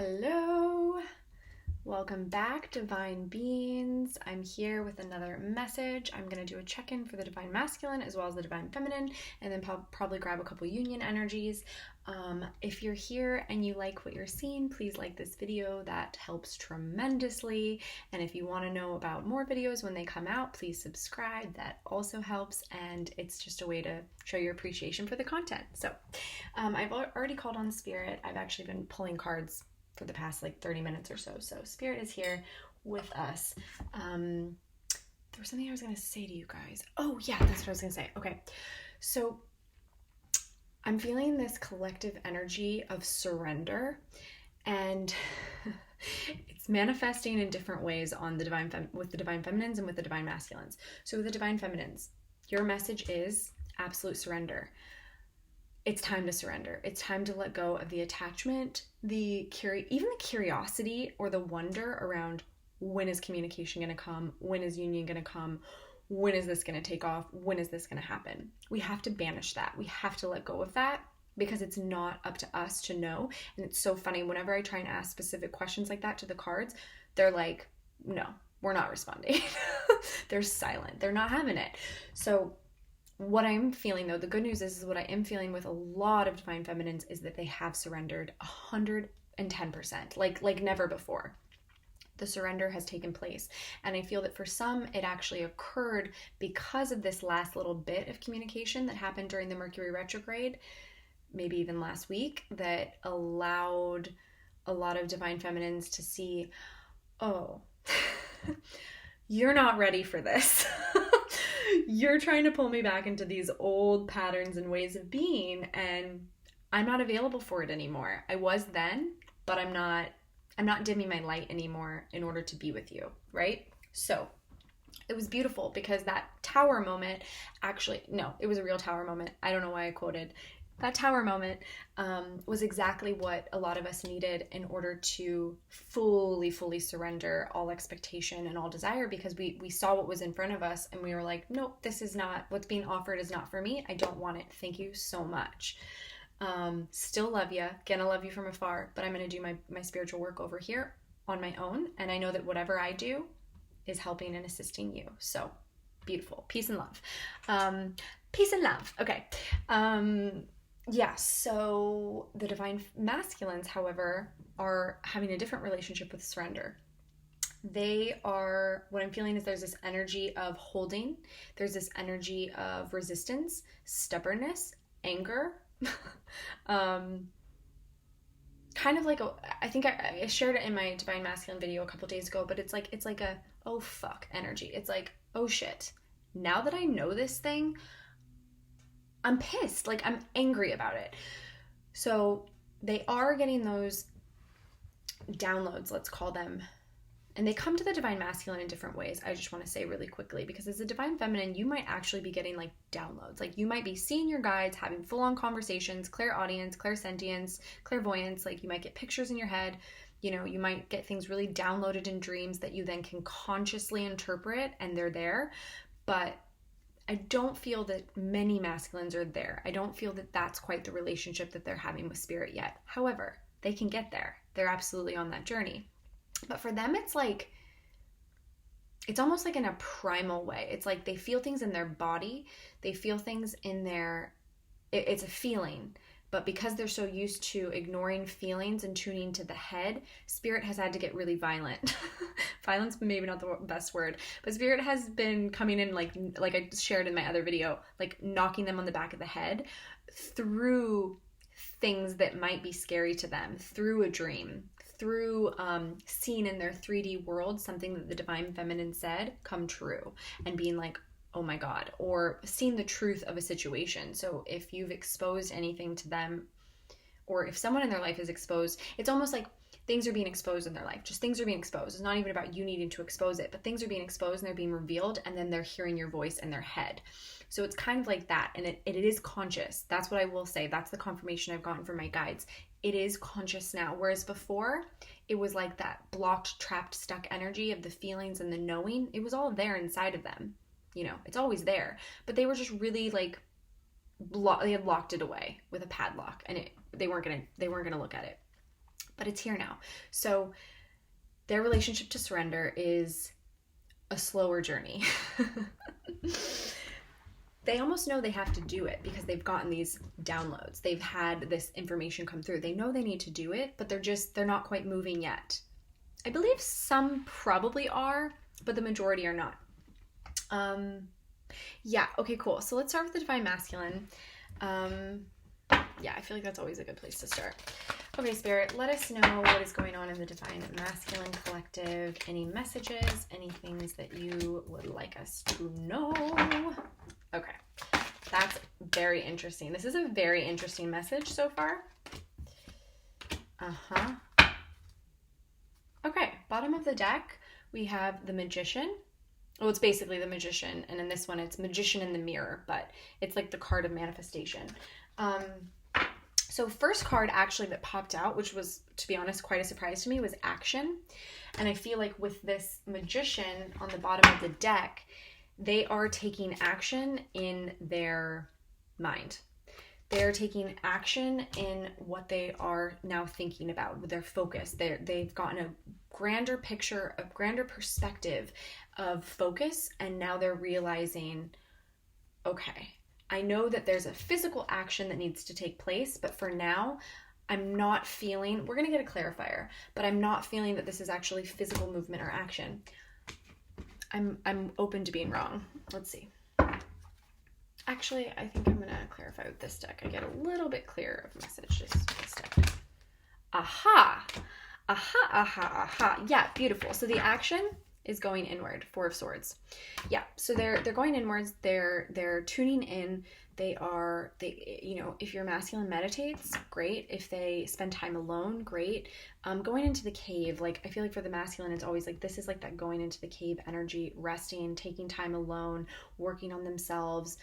Hello, welcome back, Divine Beings. I'm here with another message. I'm going to do a check-in for the Divine Masculine as well as the Divine Feminine, and then probably grab a couple union energies. If you're here and you like what you're seeing, please like this video. That helps tremendously. And if you want to know about more videos when they come out, please subscribe. That also helps, and it's just a way to show your appreciation for the content. So I've already called on Spirit. I've actually been pulling cards for the past 30 minutes or so. So Spirit is here with us. There was something I was going to say to you guys. Oh yeah, that's what I was going to say. Okay. So I'm feeling this collective energy of surrender, and it's manifesting in different ways on the with the Divine Feminines and with the Divine Masculines. So with the Divine Feminines, your message is absolute surrender. It's time to surrender. It's time to let go of the attachment, even the curiosity or the wonder around when is communication going to come? When is union going to come? When is this going to take off? When is this going to happen? We have to banish that. We have to let go of that because it's not up to us to know. And it's so funny. Whenever I try and ask specific questions like that to the cards, they're like, no, we're not responding. They're silent. They're not having it. So what I'm feeling, though, the good news is what I am feeling with a lot of Divine Feminines is that they have surrendered 110%, like never before. The surrender has taken place. And I feel that for some, it actually occurred because of this last little bit of communication that happened during the Mercury retrograde, maybe even last week, that allowed a lot of Divine Feminines to see, oh, you're not ready for this. You're trying to pull me back into these old patterns and ways of being, and I'm not available for it anymore. I was then, but I'm not dimming my light anymore in order to be with you, right? So it was beautiful because that tower moment, it was a real tower moment. I don't know why I quoted. That tower moment was exactly what a lot of us needed in order to fully surrender all expectation and all desire, because we saw what was in front of us and we were like, nope, this is not, what's being offered is not for me. I don't want it. Thank you so much. Still love you. Gonna love you from afar, but I'm going to do my spiritual work over here on my own. And I know that whatever I do is helping and assisting you. So beautiful. Peace and love. Peace and love. Okay. Yeah, so the Divine Masculines, however, are having a different relationship with surrender. What I'm feeling is there's this energy of holding, there's this energy of resistance, stubbornness, anger, kind of like I think I shared it in my Divine Masculine video a couple days ago, but it's like a, oh fuck energy. It's like, oh shit, now that I know this thing, I'm pissed, I'm angry about it. So they are getting those downloads, let's call them, and they come to the Divine Masculine in different ways. I just want to say really quickly, because as a Divine Feminine, you might actually be getting downloads. You might be seeing your guides, having full-on conversations, clairaudience, clairsentience, clairvoyance. You might get pictures in your head. You might get things really downloaded in dreams that you then can consciously interpret, and they're there. But I don't feel that many masculines are there. I don't feel that that's quite the relationship that they're having with Spirit yet. However, they can get there. They're absolutely on that journey. But for them, it's almost in a primal way. It's they feel things in their body. They feel things in it's a feeling. But because they're so used to ignoring feelings and tuning to the head, Spirit has had to get really violent. Violence, maybe not the best word, but Spirit has been coming in, like I shared in my other video, knocking them on the back of the head through things that might be scary to them, through a dream, through seeing in their 3D world something that the Divine Feminine said come true, and being like, oh my God, or seeing the truth of a situation. So if you've exposed anything to them, or if someone in their life is exposed, it's almost like things are being exposed in their life. Just things are being exposed. It's not even about you needing to expose it, but things are being exposed and they're being revealed, and then they're hearing your voice in their head. So it's kind of like that, and it is conscious. That's what I will say. That's the confirmation I've gotten from my guides. It is conscious now, whereas before, it was like that blocked, trapped, stuck energy of the feelings and the knowing. It was all there inside of them. It's always there, but they were just really they had locked it away with a padlock, and they weren't gonna look at it. but it's here now. So their relationship to surrender is a slower journey. They almost know they have to do it because they've gotten these downloads. They've had this information come through. They know they need to do it, but they're not quite moving yet. I believe some probably are, but the majority are not. Yeah, okay, cool. So let's start with the Divine Masculine. Yeah, I feel like that's always a good place to start. Okay, Spirit, let us know what is going on in the Divine Masculine Collective. Any messages, any things that you would like us to know? Okay, that's very interesting. This is a very interesting message so far. Okay, bottom of the deck, we have the Magician. Well, it's basically the Magician, and in this one, it's Magician in the Mirror, but it's like the card of manifestation. So first card actually that popped out, which was, to be honest, quite a surprise to me, was Action. And I feel like with this Magician on the bottom of the deck, they are taking action in their mind. They're taking action in what they are now thinking about, with their focus. They've gotten a grander picture, a grander perspective of focus, and now they're realizing, okay, I know that there's a physical action that needs to take place, but for now, I'm not feeling, we're going to get a clarifier, but I'm not feeling that this is actually physical movement or action. I'm open to being wrong. Let's see. Actually, I think I'm going to clarify with this deck. I get a little bit clearer of message this deck. Aha! Aha, aha, aha. Yeah, beautiful. So the action is going inward. Four of Swords. Yeah, so they're going inwards. They're tuning in. They if your masculine meditates, great. If they spend time alone, great. Going into the cave, like I feel like for the masculine, it's always like this is like that going into the cave energy, resting, taking time alone, working on themselves.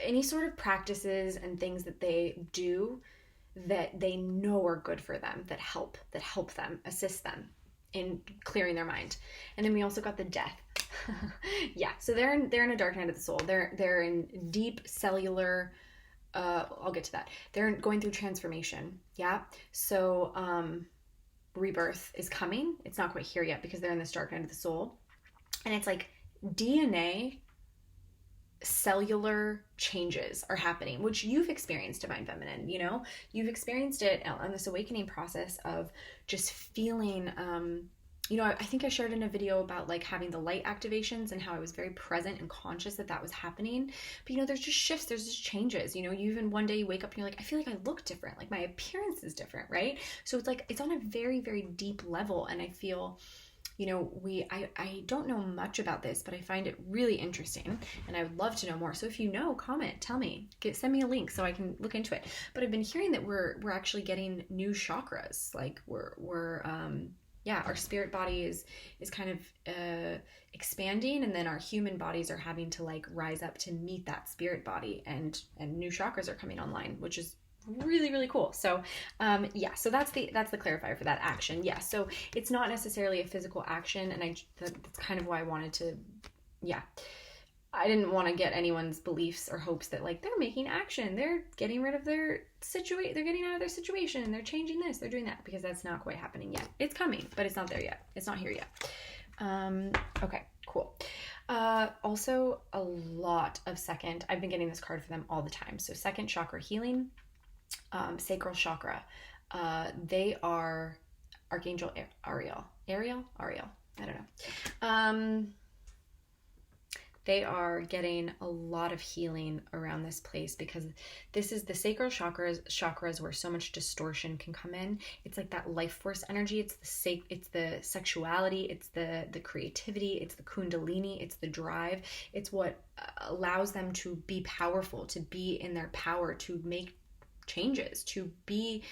Any sort of practices and things that they do that they know are good for them, that help them, assist them in clearing their mind. And then we also got the Death. Yeah, so they're in a dark night of the soul. They're in deep cellular. I'll get to that. They're going through transformation. Yeah, so rebirth is coming. It's not quite here yet because they're in this dark night of the soul, and it's like DNA. Cellular changes are happening, which you've experienced, Divine Feminine. You've experienced it on this awakening process of just feeling I think I shared in a video about like having the light activations and how I was very present and conscious that was happening. But there's just shifts, there's just changes. You even one day you wake up and you're like, I feel like I look different, like my appearance is different, right? So it's like it's on a very, very deep level, and I feel I don't know much about this, but I find it really interesting, and I would love to know more. So if you know, comment, tell me, send me a link so I can look into it. But I've been hearing that we're actually getting new chakras. Like our spirit body is kind of expanding, and then our human bodies are having to like rise up to meet that spirit body, and new chakras are coming online, which is really, really cool. So so that's the clarifier for that action. Yeah, so it's not necessarily a physical action, and that's kind of why I wanted to, I didn't want to get anyone's beliefs or hopes that like they're making action, they're getting rid of their situation, they're getting out of their situation, they're changing this, they're doing that, because that's not quite happening yet. It's coming, but it's not there yet. It's not here yet. Okay, cool. Also a lot of second, I've been getting this card for them all the time. So second chakra healing, sacral chakra. They are Archangel Ariel. I don't know. They are getting a lot of healing around this place, because this is the sacral chakras where so much distortion can come in. It's like that life force energy. It's the sexuality. It's the creativity. It's the kundalini. It's the drive. It's what allows them to be powerful, to be in their power, to make changes, to be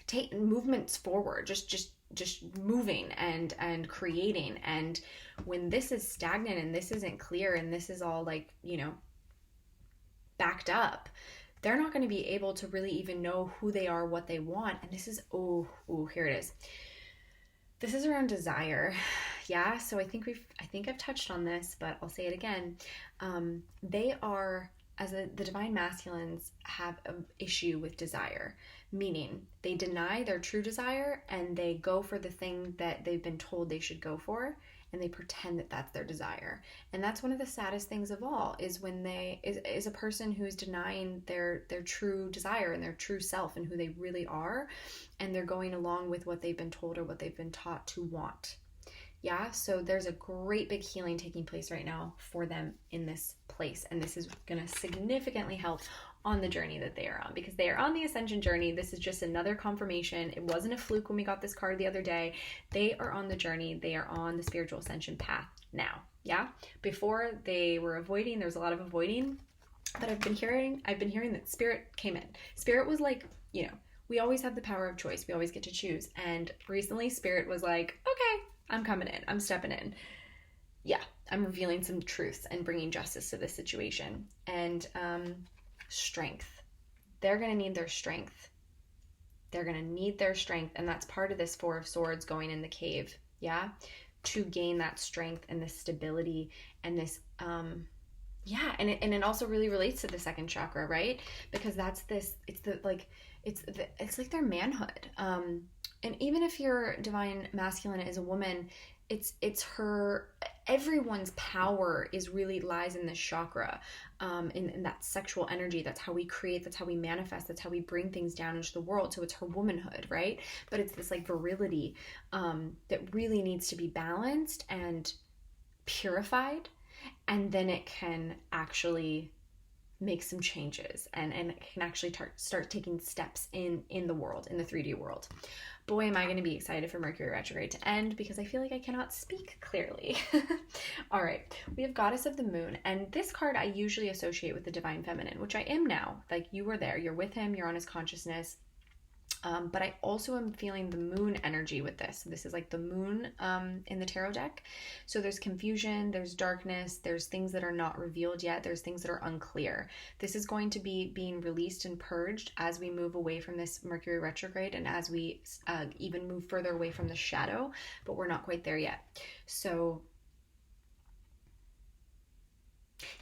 take movements forward, just moving and creating. And when this is stagnant and this isn't clear and this is all like backed up, they're not going to be able to really even know who they are, what they want. And this is here it is. This is around desire. Yeah, so I think I've touched on this, but I'll say it again. They are the divine masculines have an issue with desire, meaning they deny their true desire and they go for the thing that they've been told they should go for, and they pretend that that's their desire. And that's one of the saddest things of all, is when is a person who's denying their true desire and their true self and who they really are, and they're going along with what they've been told or what they've been taught to want. Yeah, so there's a great big healing taking place right now for them in this place, and this is going to significantly help on the journey that they are on, because they are on the ascension journey. This is just another confirmation. It wasn't a fluke when we got this card the other day. They are on the journey. They are on the spiritual ascension path now. Yeah, before they were avoiding. There's a lot of avoiding, but I've been hearing that spirit came in. Spirit was like, we always have the power of choice. We always get to choose. And recently spirit was like, okay, I'm coming in. I'm stepping in. Yeah, I'm revealing some truths and bringing justice to this situation. And strength. They're going to need their strength. They're going to need their strength. And that's part of this Four of Swords going in the cave. Yeah, to gain that strength and this stability and this, and it also really relates to the second chakra, right? Because that's this, it's like their manhood. And even if your divine masculine is a woman, it's her, everyone's power is really lies in this chakra, in that sexual energy. That's how we create, that's how we manifest, that's how we bring things down into the world. So it's her womanhood, right? But it's this like virility that really needs to be balanced and purified, and then it can actually make some changes and it can actually start taking steps in the world, in the 3D world. Boy, am I going to be excited for Mercury retrograde to end, because I feel like I cannot speak clearly. All right, we have Goddess of the Moon, and this card I usually associate with the Divine Feminine, which I am now. Like, you were there, you're with him, you're on his consciousness. But I also am feeling the moon energy with this. This is like the moon in the tarot deck. So there's confusion, there's darkness, there's things that are not revealed yet, there's things that are unclear. This is going to be being released and purged as we move away from this Mercury retrograde, and as we even move further away from the shadow, but we're not quite there yet. So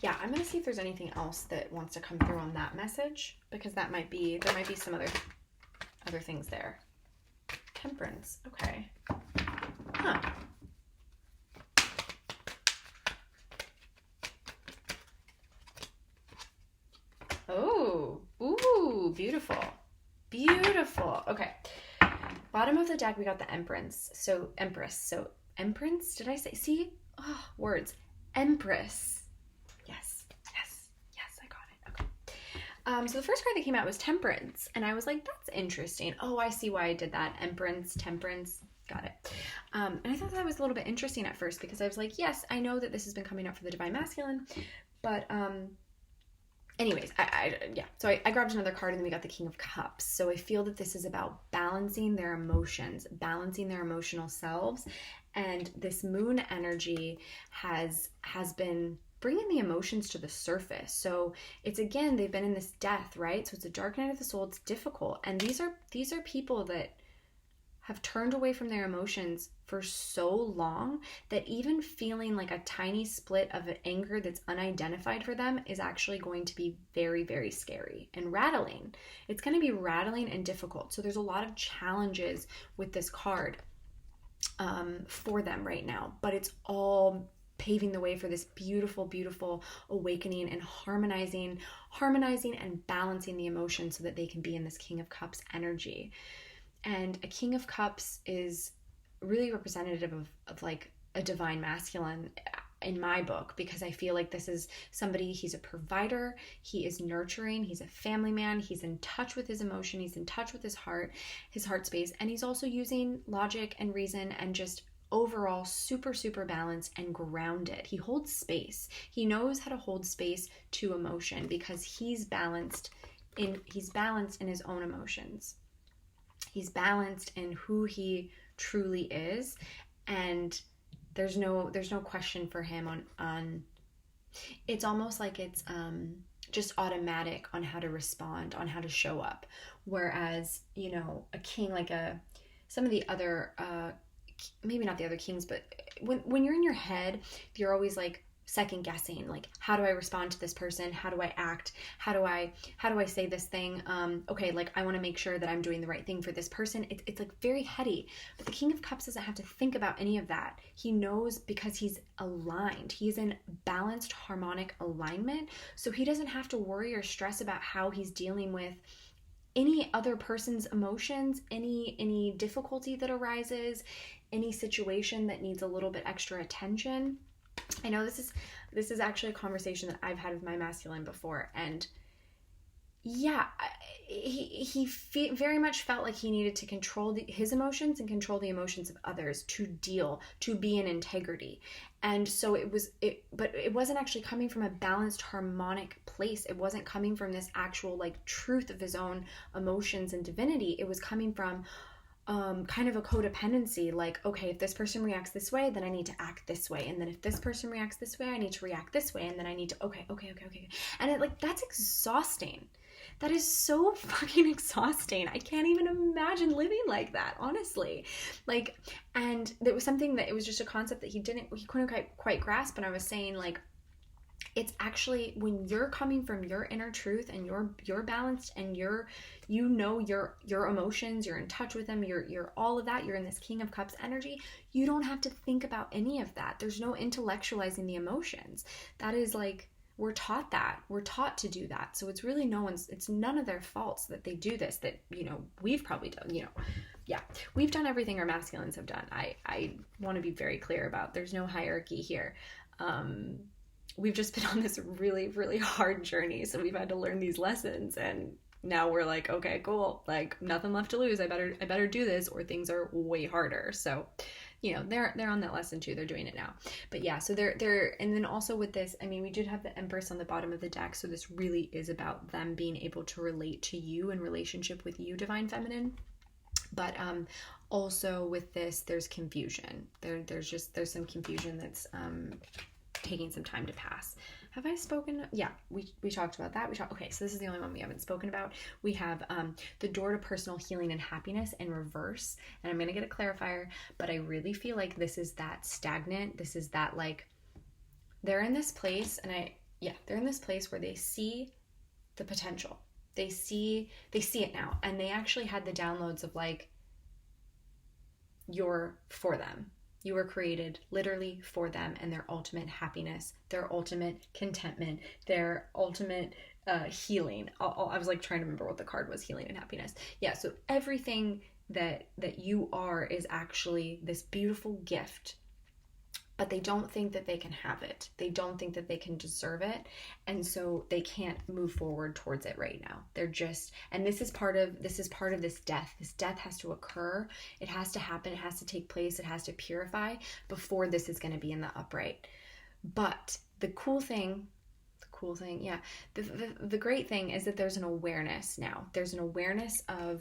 yeah, I'm going to see if there's anything else that wants to come through on that message, because there might be some other things there. Temperance. Okay. Huh. Oh. Ooh, beautiful. Beautiful. Okay. Bottom of the deck, we got the Empress. So Empress. Did I say? See? Oh, words. Empress. So the first card that came out was Temperance, and I was like, that's interesting. Oh, I see why I did that. Empress, Temperance, got it. And I thought that was a little bit interesting at first, because I was like, yes, I know that this has been coming up for the Divine Masculine, but anyways, so I grabbed another card, and then we got the King of Cups. So I feel that this is about balancing their emotions, balancing their emotional selves, and this moon energy has been bringing the emotions to the surface. So it's, again, they've been in this death, right? So it's a dark night of the soul. It's difficult. And these are people that have turned away from their emotions for so long that even feeling like a tiny split of anger that's unidentified for them is actually going to be very, very scary and rattling. It's going to be rattling and difficult. So there's a lot of challenges with this card for them right now, but it's all paving the way for this beautiful, beautiful awakening and harmonizing and balancing the emotions so that they can be in this King of Cups energy. And a King of Cups is really representative of like a divine masculine in my book, because I feel like this is somebody, he's a provider, he is nurturing, he's a family man, he's in touch with his emotion, he's in touch with his heart space, and he's also using logic and reason and just overall super, super balanced and grounded. He holds space. He knows how to hold space to emotion, because he's balanced in his own emotions. He's balanced in who he truly is, and there's no question for him on it's almost like it's just automatic on how to respond, on how to show up. Whereas, a king, like some of the other maybe not the other kings, but when you're in your head, you're always like second guessing, like, how do I respond to this person? How do I act? How do I say this thing? Okay, like, I want to make sure that I'm doing the right thing for this person. It's like very heady. But the King of Cups doesn't have to think about any of that. He knows because he's aligned. He's in balanced harmonic alignment. So he doesn't have to worry or stress about how he's dealing with any other person's emotions, any difficulty that arises, any situation that needs a little bit extra attention. I know this is actually a conversation that I've had with my masculine before, and yeah, he very much felt like he needed to control his emotions and control the emotions of others to be in integrity. And so but it wasn't actually coming from a balanced harmonic place. It wasn't coming from this actual like truth of his own emotions and divinity. It was coming from kind of a codependency, like, okay, if this person reacts this way, then I need to act this way. And then if this person reacts this way, I need to react this way. And then I need to, okay. And that's exhausting. That is so fucking exhausting. I can't even imagine living like that, honestly. Like, and there was something that it was just a concept that he couldn't quite grasp. And I was saying, like, it's actually when you're coming from your inner truth and you're balanced and your emotions, you're in touch with them, you're all of that, you're in this King of Cups energy, you don't have to think about any of that. There's no intellectualizing the emotions. That is like, we're taught to do that. So it's really it's none of their faults that they do this, that, we've probably done, yeah, we've done everything our masculines have done. I want to be very clear about, there's no hierarchy here. We've just been on this really, really hard journey. So we've had to learn these lessons, and now we're like, okay, cool. Like, nothing left to lose. I better do this, or things are way harder. So, they're on that lesson too. They're doing it now. But yeah, so they're, and then also with this, I mean, we did have the Empress on the bottom of the deck. So this really is about them being able to relate to you in relationship with you, Divine Feminine. But also with this, there's confusion. There's some confusion that's taking some time to pass. Have I spoken? Yeah, we talked about that. Okay, so this is the only one we haven't spoken about. We have the door to personal healing and happiness in reverse. And I'm going to get a clarifier, but I really feel like this is that stagnant. This is that, like, they're in this place, and they're in this place where they see the potential. They see it now. And they actually had the downloads of, like, you're for them. You were created literally for them and their ultimate happiness, their ultimate contentment, their ultimate healing. I was like trying to remember what the card was, healing and happiness. Yeah, so everything that you are is actually this beautiful gift, but they don't think that they can have it. They don't think that they can deserve it. And so they can't move forward towards it right now. They're just, and this is part of this death. This death has to occur. It has to happen. It has to take place. It has to purify before this is going to be in the upright. But the great thing is that there's an awareness now. There's an awareness of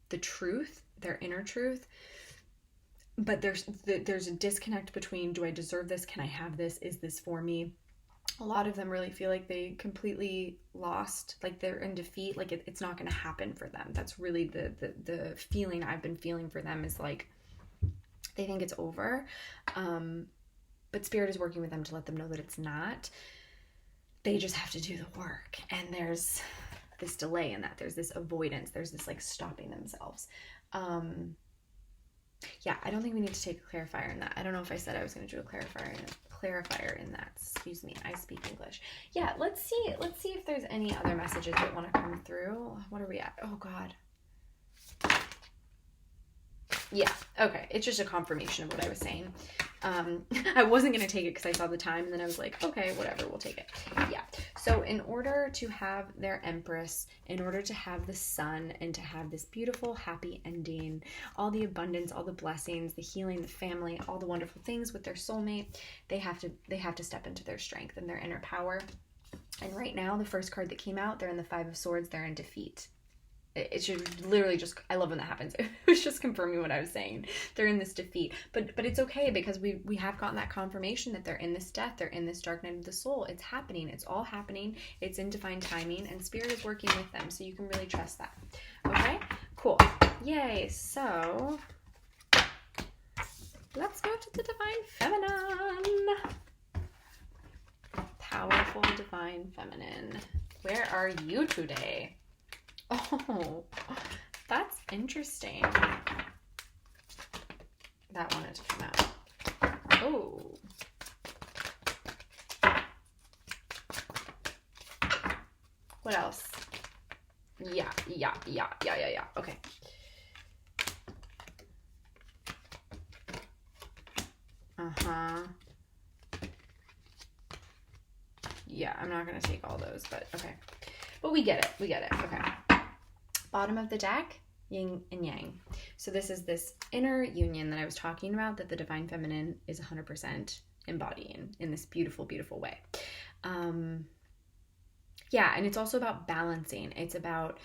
the truth, their inner truth. But there's a disconnect between, do I deserve this? Can I have this? Is this for me? A lot of them really feel like they completely lost, like they're in defeat, like it's not going to happen for them. That's really the feeling I've been feeling for them, is like they think it's over. But Spirit is working with them to let them know that it's not. They just have to do the work. And there's this delay in that. There's this avoidance. There's this like stopping themselves. Yeah, I don't think we need to take a clarifier in that. I don't know if I said I was going to do a clarifier in that. Excuse me, I speak English. Yeah, let's see if there's any other messages that want to come through. What are we at? Oh God. Yeah, okay. It's just a confirmation of what I was saying. I wasn't going to take it because I saw the time, and then I was like, okay, whatever, we'll take it. Yeah. So in order to have their Empress, in order to have the Sun, and to have this beautiful, happy ending, all the abundance, all the blessings, the healing, the family, all the wonderful things with their soulmate, they have to step into their strength and their inner power. And right now, the first card that came out, they're in the Five of Swords, they're in defeat. It should literally just, I love when that happens. It was just confirming what I was saying. They're in this defeat. But it's okay, because we have gotten that confirmation that they're in this death. They're in this dark night of the soul. It's happening. It's all happening. It's in divine timing. And Spirit is working with them. So you can really trust that. Okay? Cool. Yay. So let's go to the Divine Feminine. powerful divine feminine. Where are you today? Oh, that's interesting. That wanted to come out. Oh. What else? Yeah. Okay. Yeah, I'm not going to take all those, but okay. But we get it. Okay. Bottom of the deck, yin and yang. So this is this inner union that I was talking about that the divine feminine is 100% embodying in this beautiful, beautiful way. Yeah, and it's also about balancing. It's about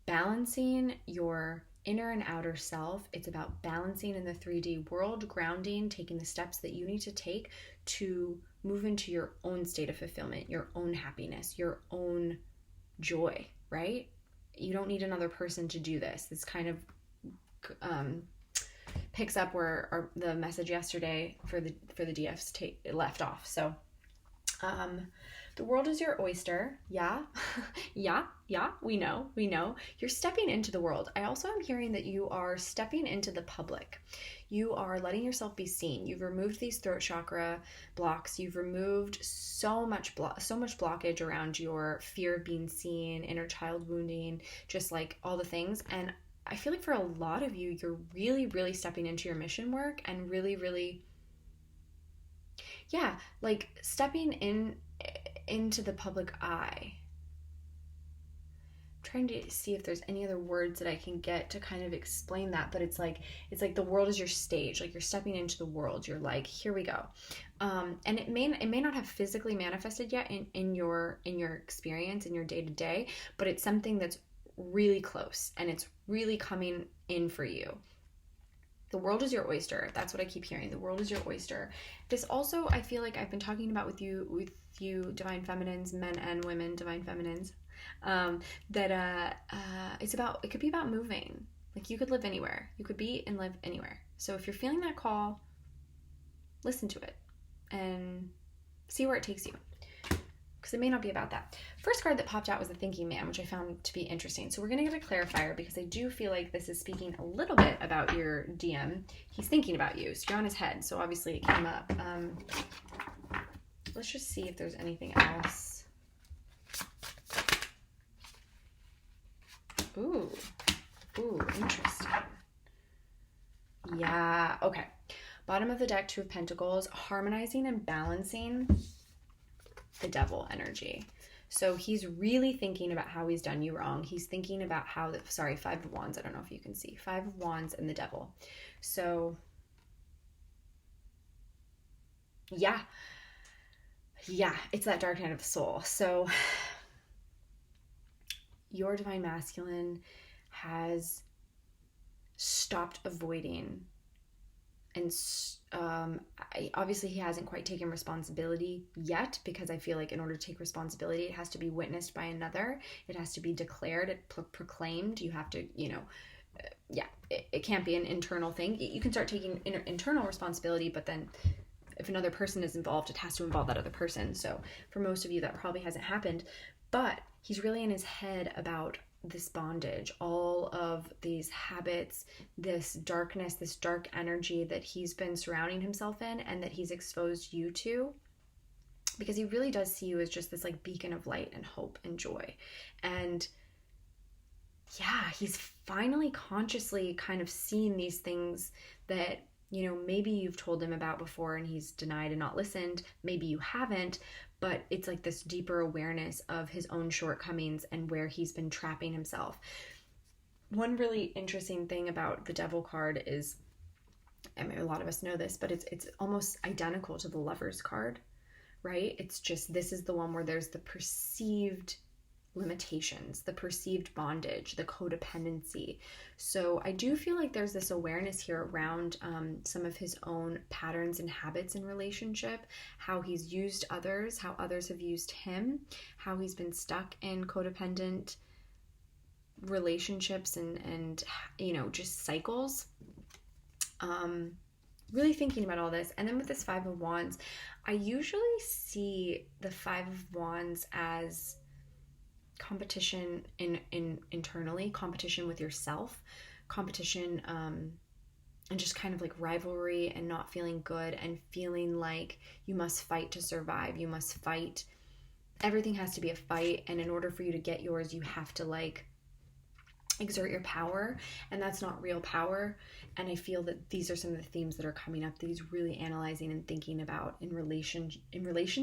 balancing your inner and outer self. It's about balancing in the 3D world, grounding, taking the steps that you need to take to move into your own state of fulfillment, your own happiness, your own joy, right? You don't need another person to do this. This kind of picks up where the message yesterday for the DFs left off. So the world is your oyster. Yeah. We know. You're stepping into the world. I also am hearing that you are stepping into the public. You are letting yourself be seen. You've removed these throat chakra blocks. You've removed so much blockage around your fear of being seen, inner child wounding, just like all the things. And I feel like for a lot of you, you're really, really stepping into your mission work and really, really, yeah, like stepping into the public eye. I'm trying to see if there's any other words that I can get to kind of explain that, but it's like the world is your stage. Like you're stepping into the world. You're like, here we go. And it may not have physically manifested yet in your experience, in your day-to-day, but it's something that's really close and it's really coming in for you. The world is your oyster. That's what I keep hearing. The world is your oyster. This also, I feel like I've been talking about with you divine feminines, men and women, divine feminines, that it could be about moving. Like you could live anywhere. You could be and live anywhere. So if you're feeling that call, listen to it and see where it takes you. Because it may not be about that. First card that popped out was the Thinking Man, which I found to be interesting. So we're going to get a clarifier because I do feel like this is speaking a little bit about your DM. He's thinking about you. So you're on his head. So obviously it came up. Let's just see if there's anything else. Ooh, interesting. Yeah, okay. Bottom of the deck, Two of Pentacles, harmonizing and balancing the devil energy. So he's really thinking about how he's done you wrong. He's thinking about Five of Wands. I don't know if you can see. Five of Wands and the devil. So, yeah, it's that dark night of the soul. So your divine masculine has stopped avoiding, and obviously he hasn't quite taken responsibility yet, because I feel like in order to take responsibility, it has to be witnessed by another. It has to be declared, proclaimed. You have to, it can't be an internal thing. You can start taking internal responsibility, but then if another person is involved, it has to involve that other person. So for most of you, that probably hasn't happened, but he's really in his head about this bondage, all of these habits, this darkness, this dark energy that he's been surrounding himself in and that he's exposed you to, because he really does see you as just this like beacon of light and hope and joy. And yeah, he's finally consciously kind of seen these things that, maybe you've told him about before and he's denied and not listened. Maybe you haven't, but it's like this deeper awareness of his own shortcomings and where he's been trapping himself. One really interesting thing about the Devil card is, I mean, a lot of us know this, but it's almost identical to the Lover's card, right? It's just, this is the one where there's the perceived limitations, the perceived bondage, the codependency. So I do feel like there's this awareness here around some of his own patterns and habits in relationship, how he's used others, how others have used him, how he's been stuck in codependent relationships and just cycles. really thinking about all this. And then with this Five of Wands, I usually see the Five of Wands as competition internally, competition with yourself, competition, and just kind of like rivalry and not feeling good and feeling like you must fight to survive. You must fight. Everything has to be a fight. And in order for you to get yours, you have to like exert your power, and that's not real power. And I feel that these are some of the themes that are coming up that he's really analyzing and thinking about in relation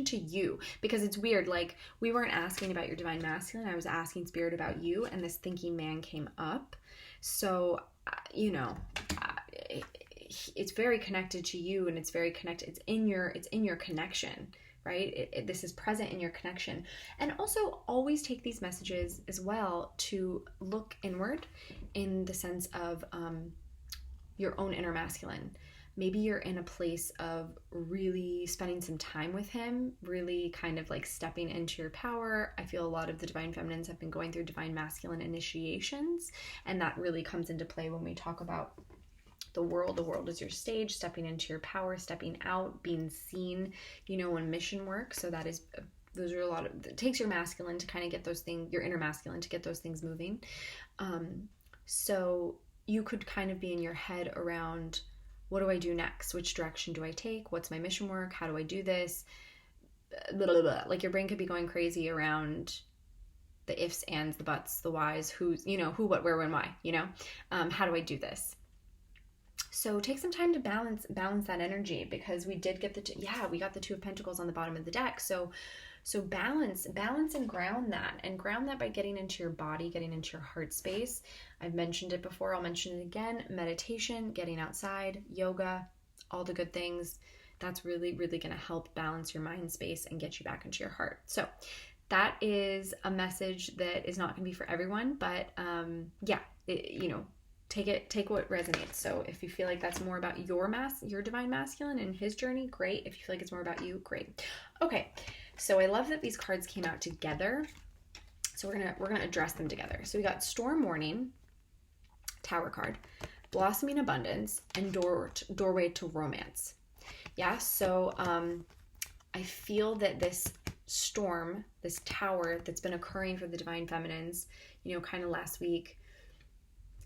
to you, because it's weird, like we weren't asking about your divine masculine, I was asking spirit about you, and this thinking man came up. So it's very connected to you, and it's very connected, it's in your connection, right? This is present in your connection. And also always take these messages as well to look inward in the sense of your own inner masculine. Maybe you're in a place of really spending some time with him, really kind of like stepping into your power. I feel a lot of the divine feminines have been going through divine masculine initiations, and that really comes into play when we talk about the world. The world is your stage, stepping into your power, stepping out, being seen, in mission work. So those are a lot of, it takes your masculine to kind of get those things, your inner masculine to get those things moving. So you could kind of be in your head around, what do I do next? Which direction do I take? What's my mission work? How do I do this? Blah, blah, blah. Like your brain could be going crazy around the ifs, ands, the buts, the whys, who's, who, what, where, when, why, how do I do this? So take some time to balance that energy, because we did get we got the Two of Pentacles on the bottom of the deck. So balance and ground that by getting into your body, getting into your heart space. I've mentioned it before, I'll mention it again. Meditation, getting outside, yoga, all the good things. That's really, really going to help balance your mind space and get you back into your heart. So that is a message that is not going to be for everyone, but take what resonates. So if you feel like that's more about your divine masculine and his journey, great. If you feel like it's more about you, great. Okay. So I love that these cards came out together. So we're going to address them together. So we got Storm Warning, Tower card, Blossoming Abundance, and Doorway to Romance. Yeah. So I feel that this storm, this tower that's been occurring for the divine feminines, kind of last week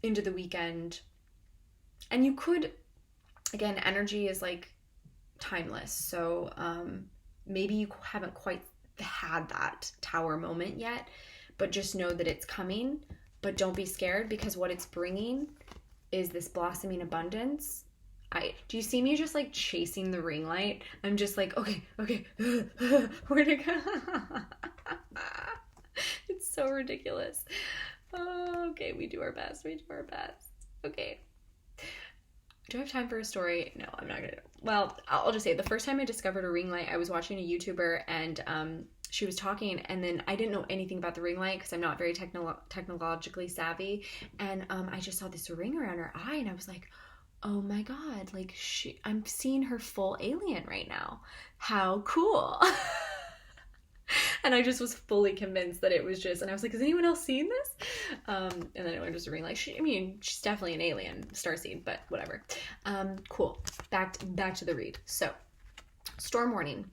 into the weekend. And you could, again, energy is like timeless. So maybe you haven't quite had that tower moment yet, but just know that it's coming. But don't be scared, because what it's bringing is this blossoming abundance. Do you see me just like chasing the ring light? I'm just like, okay, where'd it go? It's so ridiculous. Okay, we do our best. Okay. Do I have time for a story? No, I'm not gonna. Well, I'll just say, the first time I discovered a ring light, I was watching a YouTuber, and she was talking, and then I didn't know anything about the ring light because I'm not very technologically savvy, and I just saw this ring around her eye, and I was like, oh my god, like I'm seeing her full alien right now. How cool. And I just was fully convinced that it was just, and I was like, has anyone else seen this? And then it went just a ring light. She's definitely an alien starseed, but whatever. Cool. Back to the read. So, Storm Warning.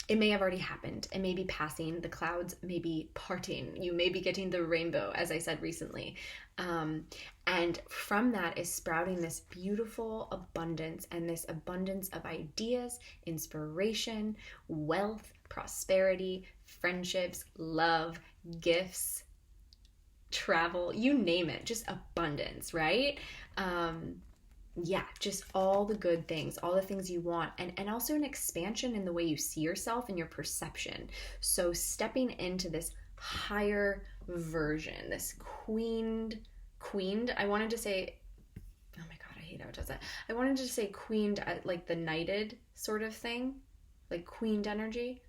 It may have already happened. It may be passing. The clouds may be parting. You may be getting the rainbow, as I said recently. And from that is sprouting this beautiful abundance, and this abundance of ideas, inspiration, wealth, prosperity, friendships, love, gifts, travel, you name it, just abundance, right? Just all the good things, all the things you want, and also an expansion in the way you see yourself and your perception. So stepping into this higher version, this queened, I wanted to say, oh my god, I hate how it does that. I wanted to say queened, like the knighted sort of thing, like queened energy.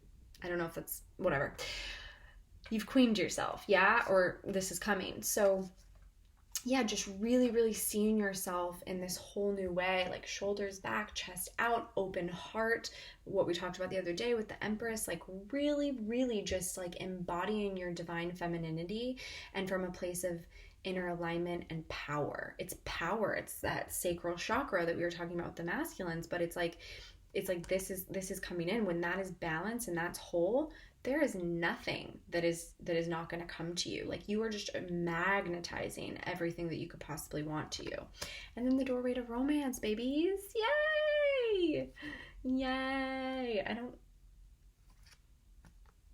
I don't know if that's, whatever. You've queened yourself, yeah? Or this is coming. So yeah, just really, really seeing yourself in this whole new way, like shoulders back, chest out, open heart, what we talked about the other day with the Empress, like really, really just like embodying your divine femininity and from a place of inner alignment and power. It's power. It's that sacral chakra that we were talking about with the masculines, but it's like this is coming in when that is balanced and that's whole. There is nothing that is not going to come to you. Like you are just magnetizing everything that you could possibly want to you. And then the doorway to romance, babies. Yay! Yay!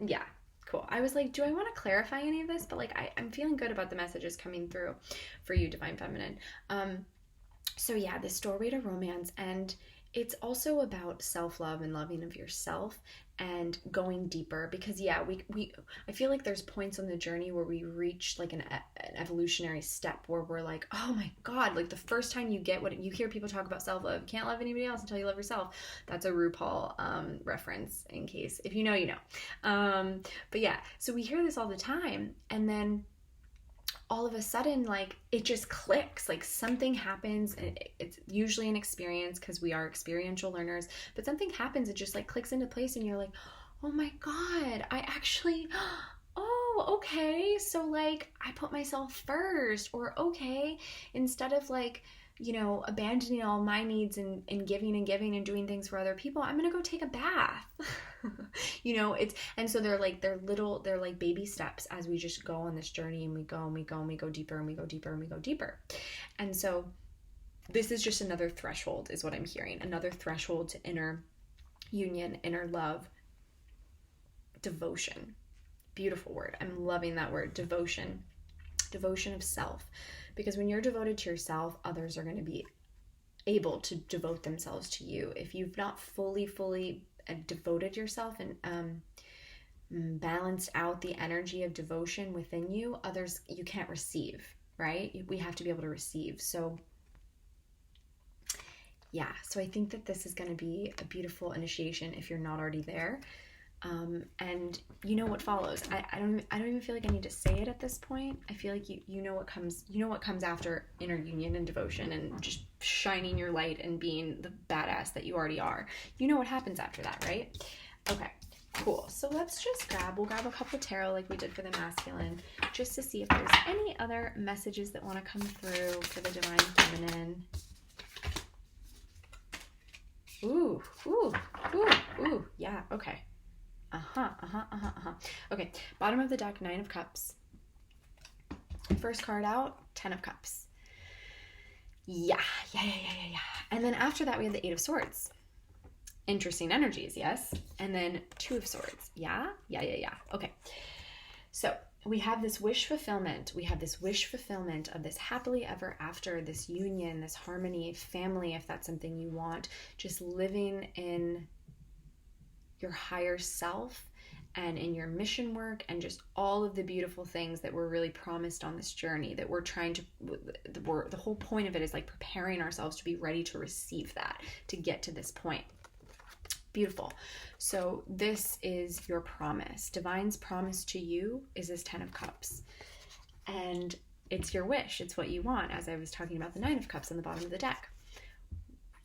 Yeah, cool. I was like, do I want to clarify any of this? But like, I'm feeling good about the messages coming through for you, Divine Feminine. So yeah, this doorway to romance, and it's also about self-love and loving of yourself and going deeper, because yeah, I feel like there's points on the journey where we reach like an evolutionary step where we're like, oh my God, like the first time you get what you hear people talk about self-love, you can't love anybody else until you love yourself. That's a RuPaul reference, in case, if you know, you know. But yeah, so we hear this all the time, and then all of a sudden, like, it just clicks, like something happens, and it's usually an experience because we are experiential learners, but something happens, it just like clicks into place, and you're like, oh my God, I actually, oh, okay, so like I put myself first, or okay, instead of like, you know, abandoning all my needs and giving and doing things for other people, I'm gonna go take a bath. You know, and so they're like baby steps as we just go on this journey, and we go deeper, and we go deeper, and we go deeper. And so this is just another threshold, is what I'm hearing, another threshold to inner union, inner love, devotion. Beautiful word. I'm loving that word, devotion of self. Because when you're devoted to yourself, others are going to be able to devote themselves to you. If you've not fully devoted yourself and balanced out the energy of devotion within you, others, you can't receive, right? We have to be able to receive. So yeah, so I think that this is going to be a beautiful initiation if you're not already there. And you know what follows. I don't even feel like I need to say it at this point. I feel like you know what comes after inner union and devotion and just shining your light and being the badass that you already are. You know what happens after that, right? Okay, cool. So let's just we'll grab a couple tarot like we did for the masculine, just to see if there's any other messages that want to come through for the divine feminine. Ooh, yeah, okay. Okay, bottom of the deck, 9 of Cups. First card out, 10 of Cups. Yeah. And then after that, we have the 8 of Swords. Interesting energies, yes? And then 2 of Swords. Yeah. Okay. So we have this wish fulfillment. We have this wish fulfillment of this happily ever after, this union, this harmony, family, if that's something you want. Just living in your higher self and in your mission work, and just all of the beautiful things that we're really promised on this journey, that we're trying to, the whole point of it is like preparing ourselves to be ready to receive that, to get to this point. Beautiful. So this is your promise. Divine's promise to you is this 10 of Cups. And it's your wish. It's what you want, as I was talking about the 9 of Cups on the bottom of the deck.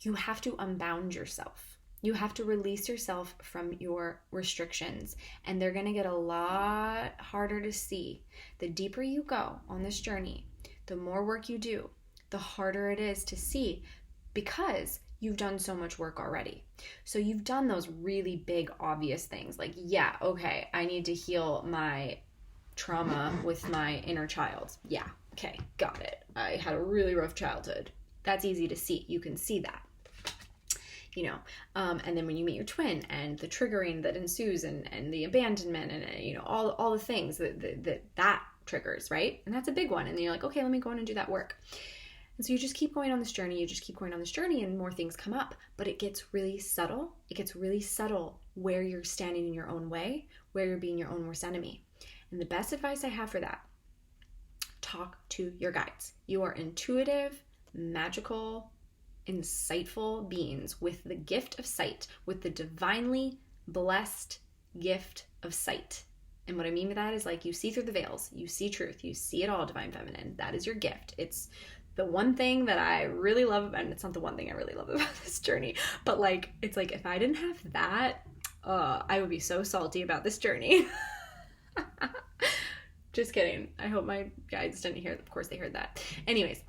You have to unbound yourself. You have to release yourself from your restrictions, and they're going to get a lot harder to see. The deeper you go on this journey, the more work you do, the harder it is to see, because you've done so much work already. So you've done those really big, obvious things like, yeah, okay, I need to heal my trauma with my inner child. Yeah, okay, got it. I had a really rough childhood. That's easy to see. You can see that. You know, and then when you meet your twin and the triggering that ensues and the abandonment and, you know, all the things that triggers, right? And that's a big one. And then you're like, okay, let me go in and do that work. And so you just keep going on this journey. And more things come up, but it gets really subtle. It gets really subtle where you're standing in your own way, where you're being your own worst enemy. And the best advice I have for that, talk to your guides. You are intuitive, magical, insightful beings with the gift of sight, with the divinely blessed gift of sight. And what I mean by that is like you see through the veils, you see truth, you see it all, Divine Feminine. That is your gift. It's the one thing that I really love about, and it's not the one thing I really love about this journey, but like, it's like if I didn't have that, I would be so salty about this journey. Just kidding. I hope my guides didn't hear. Of course they heard that. Anyways,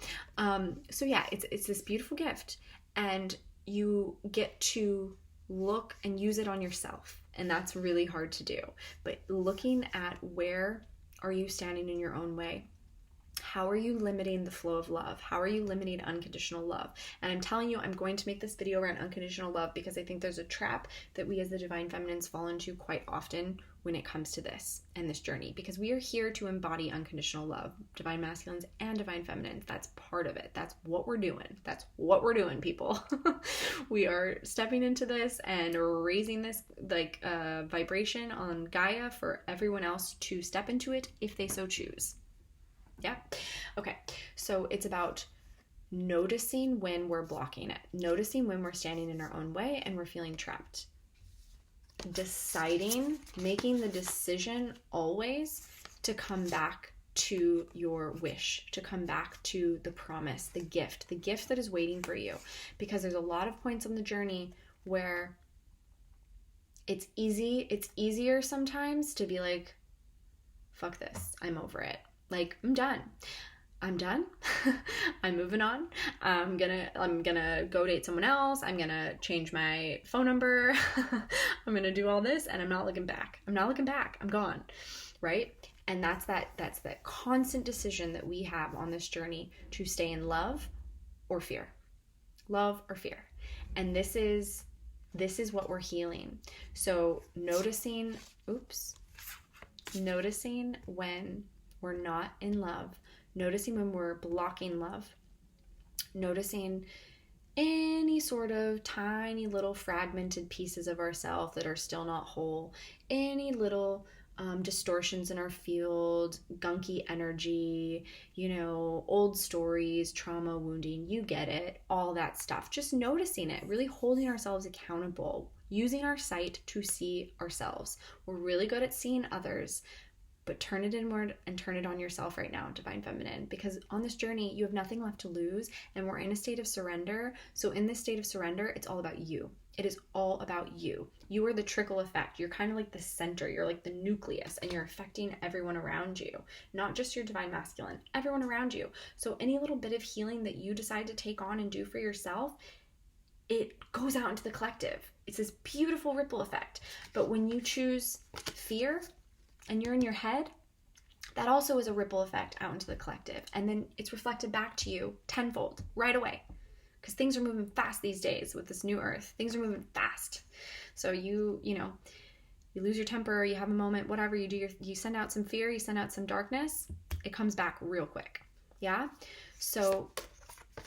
so yeah, it's this beautiful gift, and you get to look and use it on yourself, and that's really hard to do. But looking at where are you standing in your own way? How are you limiting the flow of love? How are you limiting unconditional love? And I'm telling you, I'm going to make this video around unconditional love because I think there's a trap that we as the Divine Feminines fall into quite often when it comes to this and this journey, because we are here to embody unconditional love, Divine Masculines and Divine Feminines. That's part of it. That's what we're doing. That's what we're doing, people. We are stepping into this and raising this like vibration on Gaia for everyone else to step into it if they so choose. Yeah. Okay. So it's about noticing when we're blocking it, noticing when we're standing in our own way and we're feeling trapped. Deciding, making the decision always to come back to your wish, to come back to the promise, the gift that is waiting for you. Because there's a lot of points on the journey where it's easier sometimes to be like, fuck this, I'm over it. Like, I'm done. I'm moving on. I'm gonna go date someone else. I'm gonna change my phone number. I'm gonna do all this, and I'm not looking back. I'm gone. Right? And that's that constant decision that we have on this journey to stay in love or fear. Love or fear. And this is what we're healing. So noticing when we're not in love, noticing when we're blocking love, noticing any sort of tiny little fragmented pieces of ourselves that are still not whole, any little distortions in our field, gunky energy, old stories, trauma, wounding, you get it, all that stuff. Just noticing it, really holding ourselves accountable, using our sight to see ourselves. We're really good at seeing others, but turn it inward and turn it on yourself right now, Divine Feminine, because on this journey, you have nothing left to lose, and we're in a state of surrender. So in this state of surrender, it's all about you. It is all about you. You are the trickle effect. You're kind of like the center. You're like the nucleus, and you're affecting everyone around you, not just your Divine Masculine, everyone around you. So any little bit of healing that you decide to take on and do for yourself, it goes out into the collective. It's this beautiful ripple effect. But when you choose fear, and you're in your head, that also is a ripple effect out into the collective. And then it's reflected back to you tenfold right away. Because things are moving fast these days with this new earth. Things are moving fast. So you lose your temper, you have a moment, whatever you do, you send out some fear, you send out some darkness, it comes back real quick. Yeah? So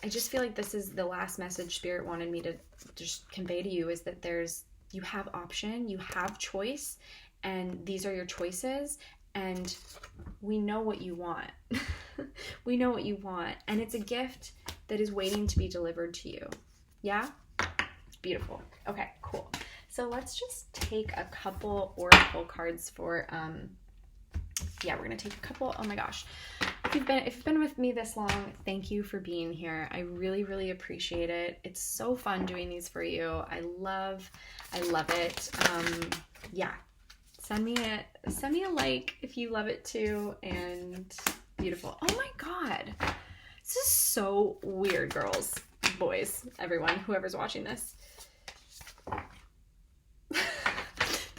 I just feel like this is the last message Spirit wanted me to just convey to you, is that you have option, you have choice, and these are your choices, and we know what you want. We know what you want, and it's a gift that is waiting to be delivered to you. Yeah? It's beautiful. Okay, cool. So let's just take a couple oracle cards for, we're going to take a couple. Oh my gosh. If you've been with me this long, thank you for being here. I really, really appreciate it. It's so fun doing these for you. I love it. Send me a like if you love it too, and beautiful. Oh my God. This is so weird, girls, boys, everyone, whoever's watching this. The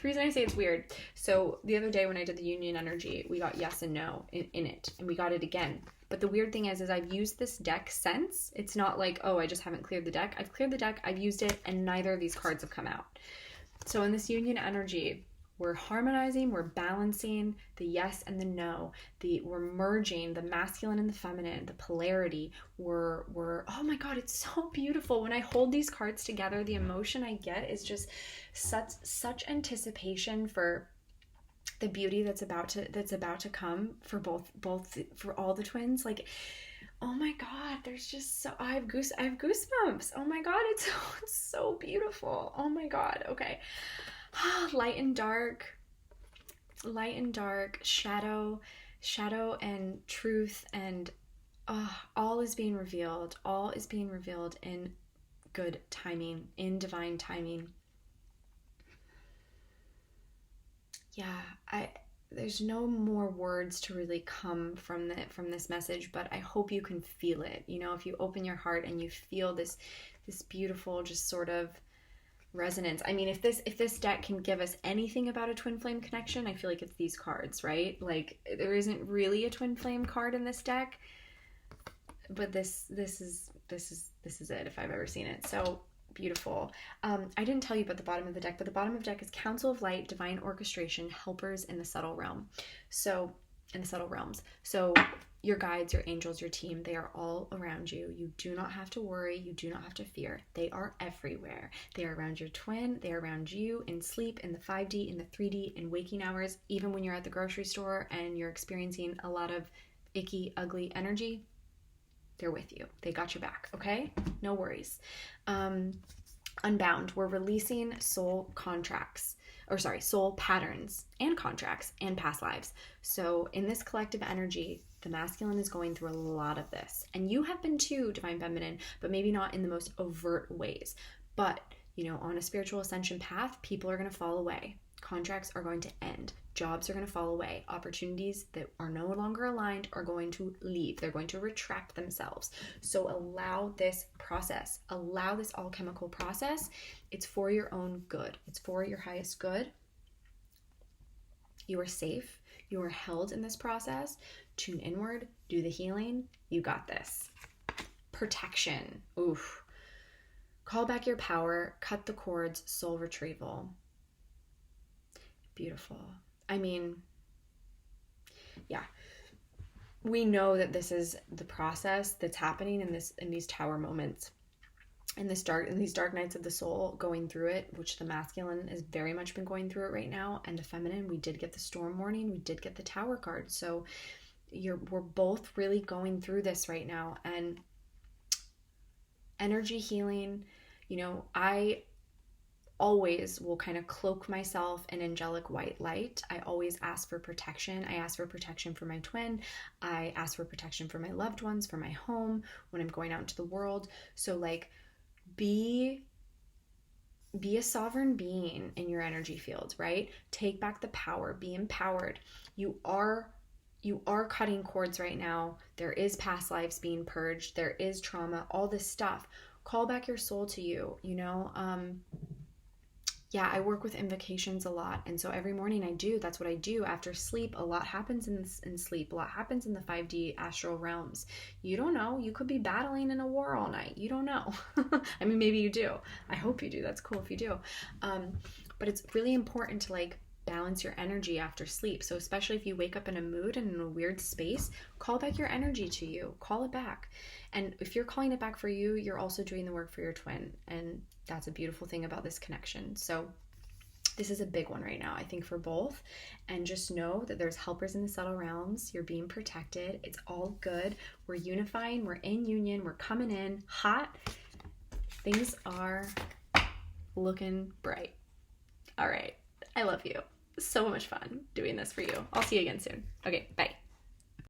reason I say it's weird, so the other day when I did the union energy, we got yes and no in it, and we got it again. But the weird thing is I've used this deck since. It's not like, oh, I just haven't cleared the deck. I've cleared the deck, I've used it, and neither of these cards have come out. So in this union energy, we're harmonizing, we're balancing the yes and the no. We're merging the masculine and the feminine, the polarity. We're oh my God, it's so beautiful. When I hold these cards together, the emotion I get is just such anticipation for the beauty that's about to come for both for all the twins. Like, oh my God, there's just I have goosebumps. Oh my God, it's so beautiful. Oh my God. Okay. Light and dark. light and dark, shadow and truth, and all is being revealed. All is being revealed in good timing, in divine timing. Yeah, there's no more words to really come from this message, but I hope you can feel it. You know, if you open your heart and you feel this beautiful, just sort of resonance. I mean, if this deck can give us anything about a twin flame connection, I feel like it's these cards, right? Like, there isn't really a twin flame card in this deck, but this is it if I've ever seen it. So beautiful. I didn't tell you about the bottom of the deck, but the bottom of the deck is Council of Light, Divine Orchestration, Helpers in the Subtle Realm. So in the subtle realms. So your guides, your angels, your team, they are all around you. You do not have to worry. You do not have to fear. They are everywhere. They are around your twin. They are around you in sleep, in the 5D, in the 3D, in waking hours, even when you're at the grocery store and you're experiencing a lot of icky, ugly energy. They're with you. They got your back, okay? No worries. Unbound, we're releasing soul patterns and contracts and past lives. So in this collective energy, the masculine is going through a lot of this. And you have been too, Divine Feminine, but maybe not in the most overt ways. But, you know, on a spiritual ascension path, people are going to fall away. Contracts are going to end. Jobs are going to fall away. Opportunities that are no longer aligned are going to leave. They're going to retract themselves. So allow this process. Allow this alchemical process. It's for your own good. It's for your highest good. You are safe. You are held in this process. Tune inward. Do the healing. You got this. Protection. Oof. Call back your power. Cut the cords. Soul retrieval. Beautiful. I mean, yeah, we know that this is the process that's happening in these tower moments, in these dark nights of the soul, going through it, which the masculine has very much been going through it right now, and the feminine, we did get the storm warning, we did get the tower card, so we're both really going through this right now. And energy healing, you know, I always will kind of cloak myself in angelic white light. I always ask for protection. I ask for protection for my twin. I ask for protection for my loved ones, for my home, when I'm going out into the world. So like, be a sovereign being in your energy field, right? Take back the power. Be empowered. You are cutting cords right now. There is past lives being purged. There is trauma, all this stuff. Call back your soul to you, you know? Yeah, I work with invocations a lot. And so every morning that's what I do. After sleep, a lot happens in sleep. A lot happens in the 5D astral realms. You don't know. You could be battling in a war all night. You don't know. I mean, maybe you do. I hope you do. That's cool if you do. But it's really important to like balance your energy after sleep. So especially if you wake up in a mood and in a weird space, call back your energy to you. Call it back. And if you're calling it back for you, you're also doing the work for your twin. And that's a beautiful thing about this connection. So this is a big one right now, I think, for both. And just know that there's helpers in the subtle realms. You're being protected. It's all good. We're unifying. We're in union. We're coming in hot. Things are looking bright. All right. I love you. So much fun doing this for you. I'll see you again soon. Okay, bye.